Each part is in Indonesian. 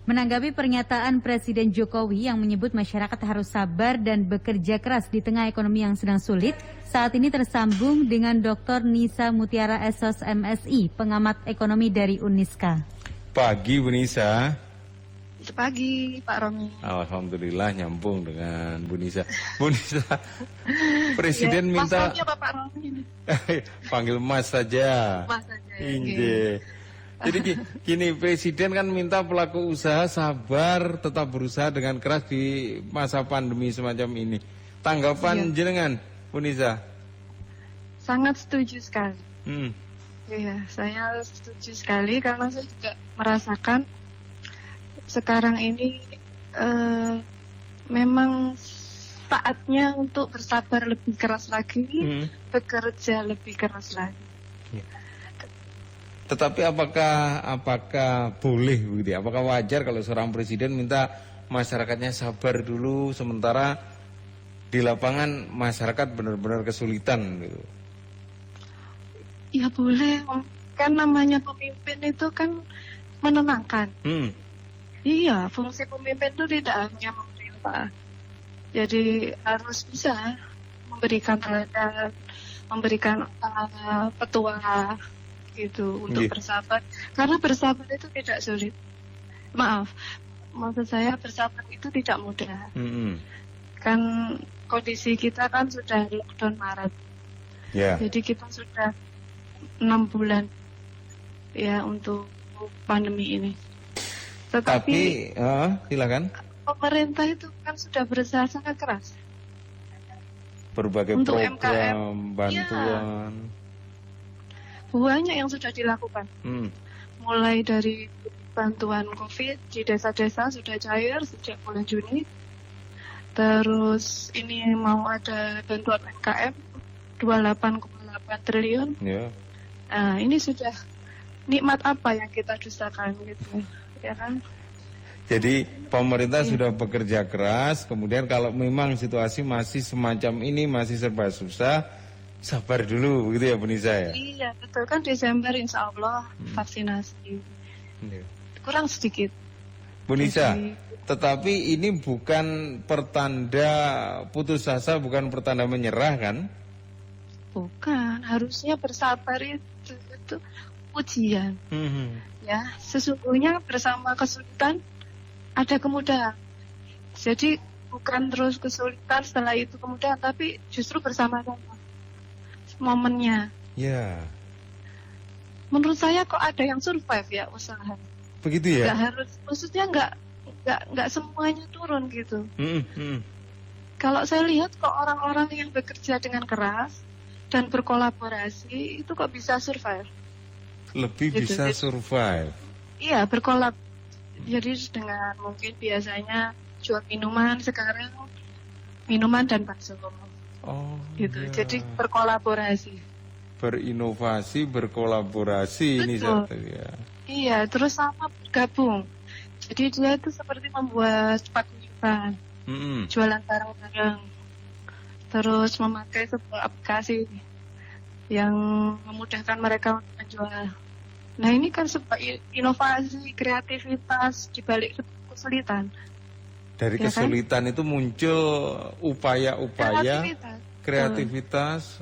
Menanggapi pernyataan Presiden Jokowi yang menyebut masyarakat harus sabar dan bekerja keras di tengah ekonomi yang sedang sulit, saat ini tersambung dengan Dr. Nisa Mutiara SOS MSI, pengamat ekonomi dari Uniska. Pagi Bu Nisa. Pagi Pak Romi. Alhamdulillah nyambung dengan Bu Nisa. Bu Nisa, Presiden ya, minta... Mas Pak Romi. Panggil Mas saja. Mas saja. Inje. Jadi gini, Presiden kan minta pelaku usaha sabar, tetap berusaha dengan keras di masa pandemi semacam ini. Tanggapan jenengan, Bu Nisa? Sangat setuju sekali. Iya, saya setuju sekali karena saya juga merasakan sekarang ini memang saatnya untuk bersabar lebih keras lagi, bekerja lebih keras lagi. Ya. Tetapi apakah boleh begitu ya? Apakah wajar kalau seorang presiden minta masyarakatnya sabar dulu sementara di lapangan masyarakat benar-benar kesulitan gitu? Ya boleh, kan namanya pemimpin itu kan menenangkan. Iya, fungsi pemimpin itu tidak hanya memerintah. Jadi harus bisa memberikan teladan, memberikan petuah gitu untuk bersabar. Karena bersabar itu tidak sulit. Maaf, maksud saya bersabar itu tidak mudah. Kan kondisi kita kan sudah lockdown Maret. Jadi kita sudah 6 bulan ya untuk pandemi ini. Tetapi silakan. Pemerintah itu kan sudah berusaha sangat keras. Berbagai untuk program MKM, bantuan. Ya, banyak yang sudah dilakukan. Mulai dari bantuan COVID di desa-desa sudah cair sejak bulan Juni. Terus ini mau ada bantuan MKM 28,8 triliun. Nah, ini sudah nikmat apa yang kita dustakan gitu, ya kan? Jadi pemerintah sudah bekerja keras, kemudian kalau memang situasi masih semacam ini, masih serba susah, sabar dulu, begitu ya Bu Nisa ya? Iya, betul kan Desember insya Allah vaksinasi. Kurang sedikit. Bu Nisa, tetapi ini bukan pertanda putus asa, bukan pertanda menyerah kan? Bukan, harusnya bersabar itu ujian. Ya, sesungguhnya bersama kesulitan ada kemudahan. Jadi bukan terus kesulitan setelah itu kemudahan, tapi justru bersama-sama momennya. Ya. Menurut saya kok ada yang survive ya usaha. Begitu ya? Nggak harus, maksudnya nggak semuanya turun gitu. Kalau saya lihat kok orang-orang yang bekerja dengan keras dan berkolaborasi itu kok bisa survive. Lebih gitu, bisa survive. Iya, berkolab. Jadi dengan mungkin biasanya jual minuman, sekarang minuman dan bakso. Gitu. Ya. Jadi berkolaborasi. Berinovasi, berkolaborasi. Betul. Ini satu ya. Iya, terus sama bergabung. Jadi dia itu seperti membuat paguyuban, jualan barang-barang, terus memakai sebuah aplikasi yang memudahkan mereka untuk menjual. Nah ini kan sebuah inovasi, kreativitas di balik kesulitan. Dari ya kesulitan kan? Itu muncul upaya-upaya kreativitas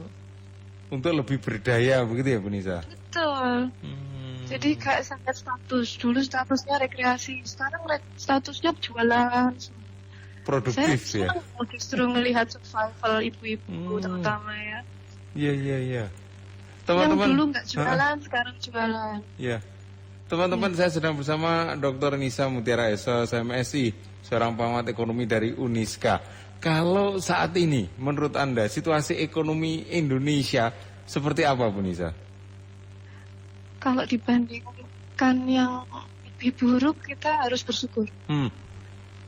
untuk lebih berdaya, begitu ya Bu Nisa? Betul. Jadi kayak sangat status. Dulu statusnya rekreasi, sekarang statusnya jualan. Produktif saya ya? Saya justru melihat survival ibu-ibu terutama ya. Iya. Teman-teman, yang dulu nggak jualan, sekarang jualan. Iya. Teman-teman, saya sedang bersama Dr. Nisa Mutiara SOS MSI, seorang pengamat ekonomi dari Uniska. Kalau saat ini, menurut Anda, situasi ekonomi Indonesia seperti apa, Bu Nisa? Kalau dibandingkan yang lebih buruk, kita harus bersyukur.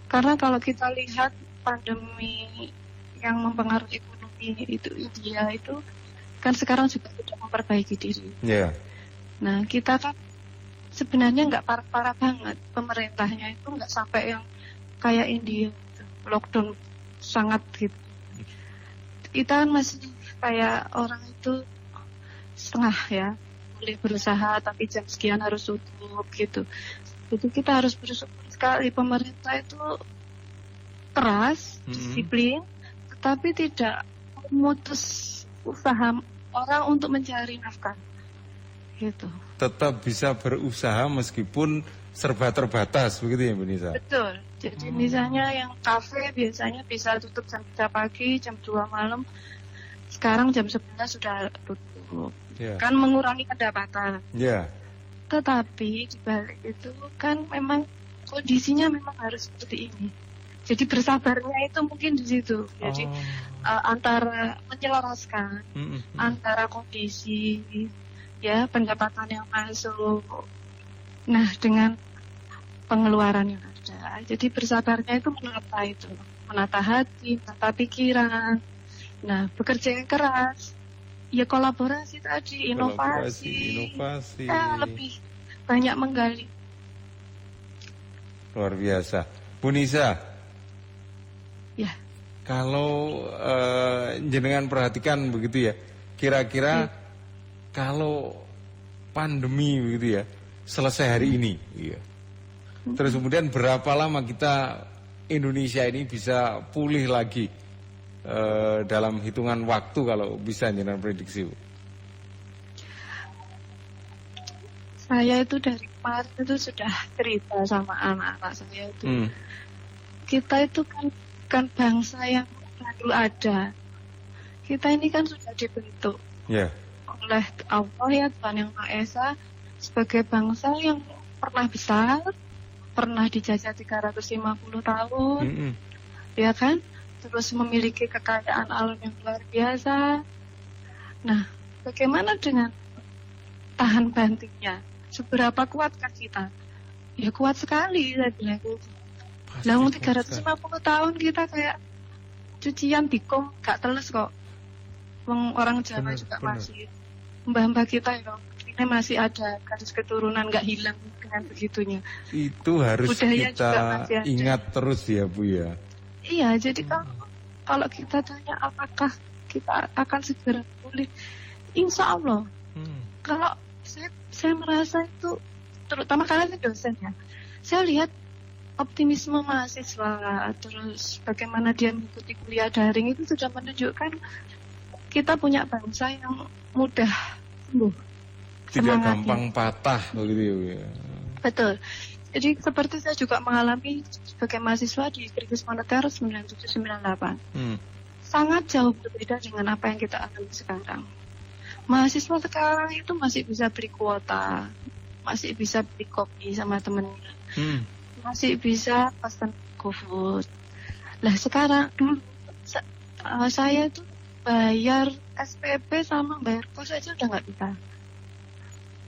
Karena kalau kita lihat pandemi yang mempengaruhi ekonomi itu India itu kan sekarang juga sudah memperbaiki diri. Nah, kita kan sebenarnya nggak parah-parah banget. Pemerintahnya itu nggak sampai yang kayak India, lockdown sangat gitu. Kita kan masih kayak orang itu setengah ya, boleh berusaha tapi jam sekian harus tutup gitu. Jadi kita harus bersyukur sekali pemerintah itu keras, disiplin, tetapi tidak memutus usaha orang untuk mencari nafkah. Gitu. Tetap bisa berusaha meskipun serba terbatas, begitu ya Bu Nisa? Betul. Jadi misalnya yang kafe biasanya bisa tutup jam 3 pagi, jam 2 malam. Sekarang jam 11 sudah tutup. Yeah. Kan mengurangi pendapatan. Yeah. Tetapi di balik itu kan memang kondisinya memang harus seperti ini. Jadi bersabarnya itu mungkin di situ. Jadi antara menyelaraskan antara kondisi ya pendapatan yang masuk, nah dengan pengeluaran yang ada. Jadi bersabarnya itu menata hati, menata pikiran. Nah bekerja yang keras, ya kolaborasi tadi, inovasi. Ya, lebih banyak menggali. Luar biasa, Bu Nisa. Ya. Kalau jenengan perhatikan begitu ya, kira-kira kalau pandemi begitu ya selesai hari ini, ya. Terus kemudian berapa lama kita Indonesia ini bisa pulih lagi dalam hitungan waktu kalau bisa jenengan prediksi, Bu? Saya itu dari kemarin itu sudah cerita sama anak-anak saya itu. Kita itu kan bangsa yang baru ada. Kita ini kan sudah dibentuk oleh Allah ya, Tuhan Yang Maha Esa, sebagai bangsa yang pernah besar, pernah dijajah 350 tahun, ya kan? Terus memiliki kekayaan alam yang luar biasa. Nah, bagaimana dengan tahan bantingnya? Seberapa kuatkah kita? Ya kuat sekali, saya bilang. Lah 350 tahun kita kayak cucian dikom gak teles kok. Orang Jawa juga masih, mbah-mbah kita ya, ini masih ada garis keturunan gak hilang dengan begitunya. Itu harus budaya kita ingat terus ya Bu ya. Iya, jadi kalau kita tanya apakah kita akan segera pulih, insya Allah. Kalau saya merasa itu, terutama karena saya dosen ya, saya lihat optimisme mahasiswa, terus bagaimana dia mengikuti kuliah daring itu sudah menunjukkan kita punya bangsa yang mudah sembuh. Tidak gampang patah begitu ya. Betul. Jadi seperti saya juga mengalami sebagai mahasiswa di krisis moneter 97-98. Sangat jauh berbeda dengan apa yang kita alami sekarang. Mahasiswa sekarang itu masih bisa beli kuota, masih bisa beli kopi sama temennya. Masih bisa pesan GoFood. Lah sekarang dulu saya itu bayar SPP sama bayar kos aja udah nggak bisa.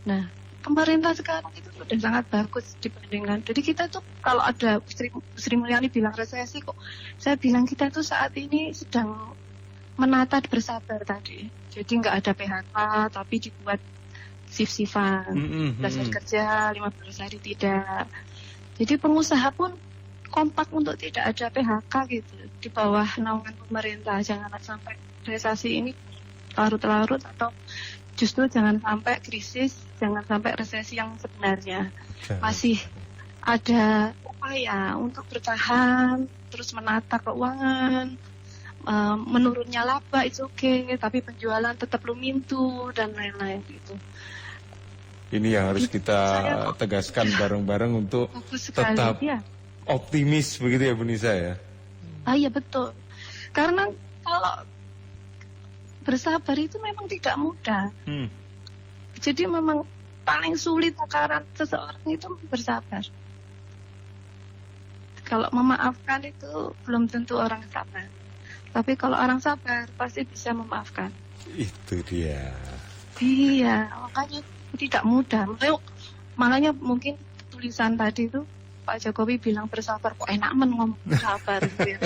Nah pemerintah sekarang itu sudah sangat bagus dibandingkan. Jadi kita tuh kalau ada Sri Mulyani bilang resesi kok, saya bilang kita tuh saat ini sedang menata bersabar tadi. Jadi nggak ada PHK tapi dibuat shift-shiftan, belajar kerja 15 hari tidak. Jadi pengusaha pun kompak untuk tidak ada PHK gitu di bawah naungan pemerintah. Jangan sampai resesi ini larut-larut atau justru jangan sampai krisis, jangan sampai resesi yang sebenarnya. Masih ada upaya untuk bertahan, terus menata keuangan, menurunnya laba itu oke, tapi penjualan tetap lumintu dan lain-lain gitu. Ini yang harus kita tegaskan bareng-bareng untuk tetap optimis begitu ya Bu Nisa ya? Iya betul. Karena kalau bersabar itu memang tidak mudah. Jadi memang paling sulit takaran seseorang itu bersabar. Kalau memaafkan itu belum tentu orang sabar. Tapi kalau orang sabar pasti bisa memaafkan. Itu dia. Iya, makanya tidak mudah. Makanya mungkin tulisan tadi itu Pak Jokowi bilang bersabar, kok enak ngomong bersabar gitu ya.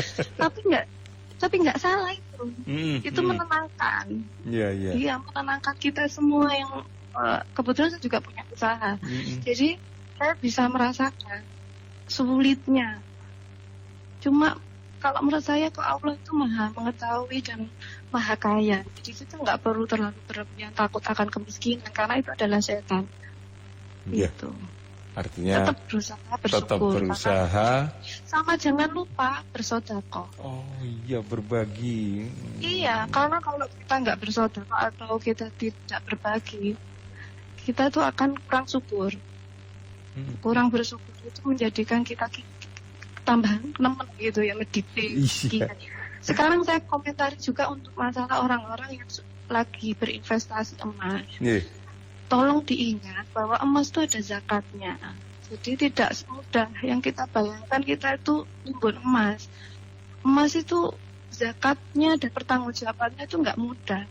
Tapi nggak salah itu. Itu menenangkan. Iya, menenangkan kita semua yang kebetulan saya juga punya usaha. Jadi saya bisa merasakan sulitnya. Cuma kalau menurut saya kok Allah itu maha mengetahui dan maha kaya. Jadi kita nggak perlu terlalu berlebihan takut akan kemiskinan karena itu adalah setan. Gitu. Artinya tetap berusaha bersyukur. tetap berusaha. Sama jangan lupa bersedekah. Oh iya, berbagi. Iya, karena kalau kita nggak bersedekah atau kita tidak berbagi, kita tuh akan kurang syukur. Kurang bersyukur itu menjadikan kita tambahan nemen gitu ya, meditasi. Iya. Sekarang saya komentari juga untuk masalah orang-orang yang lagi berinvestasi emas. Yeah. Tolong diingat bahwa emas itu ada zakatnya. Jadi tidak semudah yang kita bayangkan kita itu nimbun emas. Emas itu zakatnya dan pertanggungjawabannya itu nggak mudah.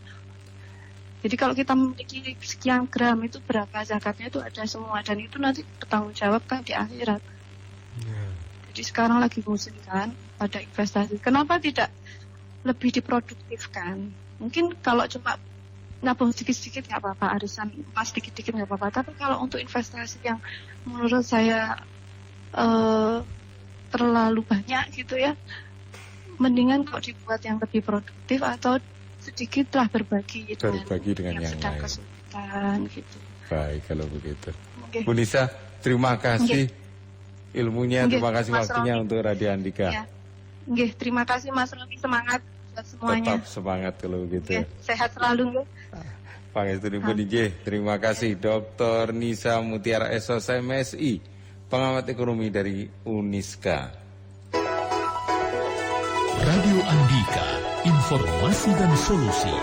Jadi kalau kita memiliki sekian gram itu berapa zakatnya itu ada semua, dan itu nanti bertanggungjawabkan di akhirat. Jadi sekarang lagi musim kan pada investasi. Kenapa tidak lebih diproduktifkan? Mungkin kalau cuma nabung sedikit-sedikit nggak apa-apa, arisan emas sedikit-sedikit nggak apa-apa. Tapi kalau untuk investasi yang menurut saya terlalu banyak gitu ya, mendingan kok dibuat yang lebih produktif atau sedikitlah berbagi dengan yang sedang lain. Kesulitan gitu. Baik kalau begitu. Okay. Bu Nisa, terima kasih ilmunya, terima kasih Mas waktunya Romi. untuk Radio Andika. Ya. Terima kasih Mas Romi, semangat buat semuanya. Tetap semangat kalau begitu. Sehat selalu. Pangestunipun inggih, terima kasih Dr. Nisa Mutiara SOS MSI, pengamat ekonomi dari Uniska. Radio Andika, informasi dan solusi.